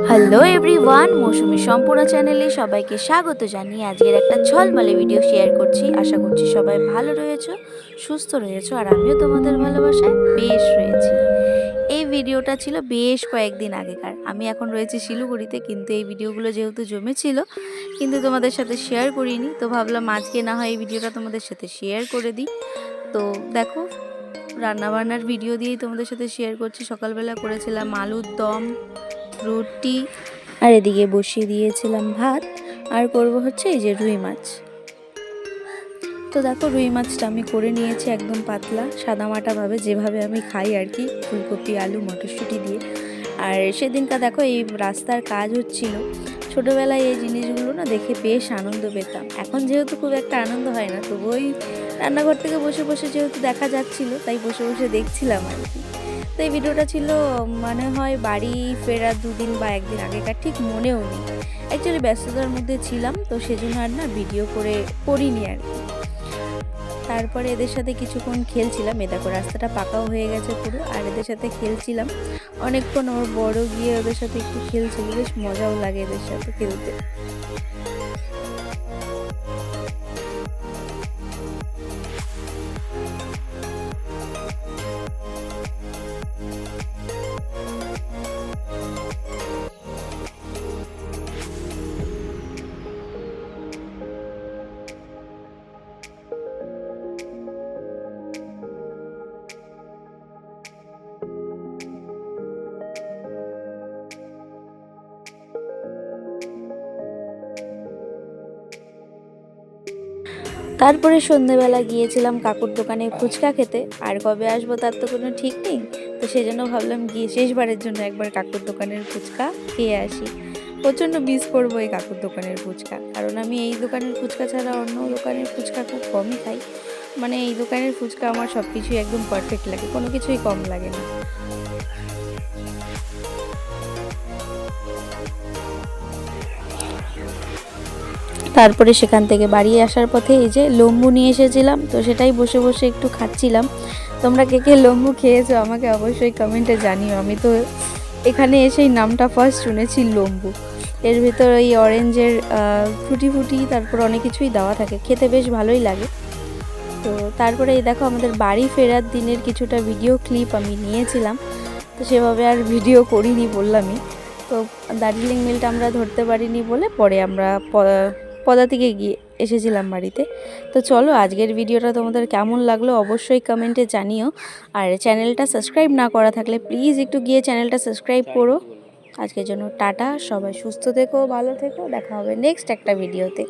Hello everyone, মৌসুমী সম্পূর্ণ চ্যানেলে সবাইকে স্বাগত জানিয়ে আজকের একটা ঝলমলে ভিডিও শেয়ার করছি। আশা করছি সবাই ভালো রয়েছো, সুস্থ রয়েছো, আর আমিও তোমাদের ভালোবাসায় বেশ রয়েছি। এই ভিডিওটা ছিল বেশ কয়েকদিন আগেকার। আমি এখন রয়েছি শিলিগুড়িতে, কিন্তু এই ভিডিওগুলো যেহেতু জমেছিল কিন্তু তোমাদের সাথে শেয়ার করিনি, তো ভাবলাম আজকে না হয় এই ভিডিওটা তোমাদের সাথে শেয়ার করে দিই। তো দেখো, রান্নাবান্নার ভিডিও দিয়েই তোমাদের সাথে শেয়ার করছি। সকালবেলা করেছিলাম আলুর দম, রুটি, আর এদিকে বসিয়ে দিয়েছিলাম ভাত। আর করব হচ্ছে এই যে রুই মাছ। তো দেখো, রুই মাছটা আমি করে নিয়েছি একদম পাতলা সাদামাটাভাবে, যেভাবে আমি খাই আর কি, ফুলকপি আলু মটরশুঁটি দিয়ে। আর সেদিনটা দেখো এই রাস্তার কাজ হচ্ছিল। ছোটোবেলায় এই জিনিসগুলো না দেখে বেশ আনন্দ পেতাম। এখন যেহেতু খুব একটা আনন্দ হয় না, তবু ওই রান্নাঘর থেকে বসে বসে যেহেতু দেখা যাচ্ছিল, তাই বসে বসে দেখছিলাম আর কি। তো এই ভিডিওটা ছিল মনে হয় বাড়ি ফেরার 2 দিন বা 1 দিন আগেকার, ঠিক মনেও নেই। অ্যাকচুয়ালি ব্যস্ততার মধ্যে ছিলাম, তো সেজন্য আর না ভিডিও করিনি আর কি। তারপরে এদের সাথে কিছুক্ষণ খেলছিলাম। এ দেখো রাস্তাটা পাকাও হয়ে গেছে পুরো, আর এদের সাথে খেলছিলাম অনেকক্ষণ। ওর বড় গিয়ে ওদের সাথে একটু খেলছিল, বেশ মজাও লাগে এদের সাথে খেলতে। তারপরে সন্ধেবেলা গিয়েছিলাম কাকুর দোকানে ফুচকা খেতে। আর কবে আসবো তার তো কোনো ঠিক নেই, তো সেই জন্য ভাবলাম গিয়ে শেষবারের জন্য একবার কাকুর দোকানের ফুচকা খেয়ে আসি। প্রচণ্ড মিস করবো এই কাকুর দোকানের ফুচকা, কারণ আমি এই দোকানের ফুচকা ছাড়া অন্য দোকানের ফুচকা খুব কমই খাই। মানে এই দোকানের ফুচকা আমার সব কিছুই একদম পারফেক্ট লাগে, কোনো কিছুই কম লাগে না। তারপরে সেখান থেকে বাড়ি আসার পথে এই যে লম্বু নিয়ে এসেছিলাম, তো সেটাই বসে বসে একটু খাচ্ছিলাম। তোমরা কে কে লম্বু খেয়েছো আমাকে অবশ্যই কমেন্টে জানিও। আমি তো এখানে এসেই নামটা ফার্স্ট শুনেছি লম্বু। এর ভিতর ওই অরেঞ্জের ফুটি ফুটি তারপর অনেক কিছুই দেওয়া থাকে, খেতে বেশ ভালোই লাগে। তো তারপরে এই দেখো আমাদের বাড়ি ফেরার দিনের কিছুটা ভিডিও ক্লিপ আমি নিয়েছিলাম। তো সেভাবে আর ভিডিও করিনি বললামই। তো দার্জিলিং মেলটা আমরা ধরতে পারিনি বলে পরে আমরা পদা থেকে গিয়ে এসেছিলাম বাড়িতে। তো চলো, আজকের ভিডিওটা তোমাদের কেমন লাগলো অবশ্যই কমেন্টে জানিও। আর চ্যানেলটা সাবস্ক্রাইব না করা থাকলে প্লিজ একটু গিয়ে চ্যানেলটা সাবস্ক্রাইব করো। আজকের জন্য টাটা, সবাই সুস্থ থেকো, ভালো থেকো, দেখা হবে নেক্সট একটা ভিডিওতে।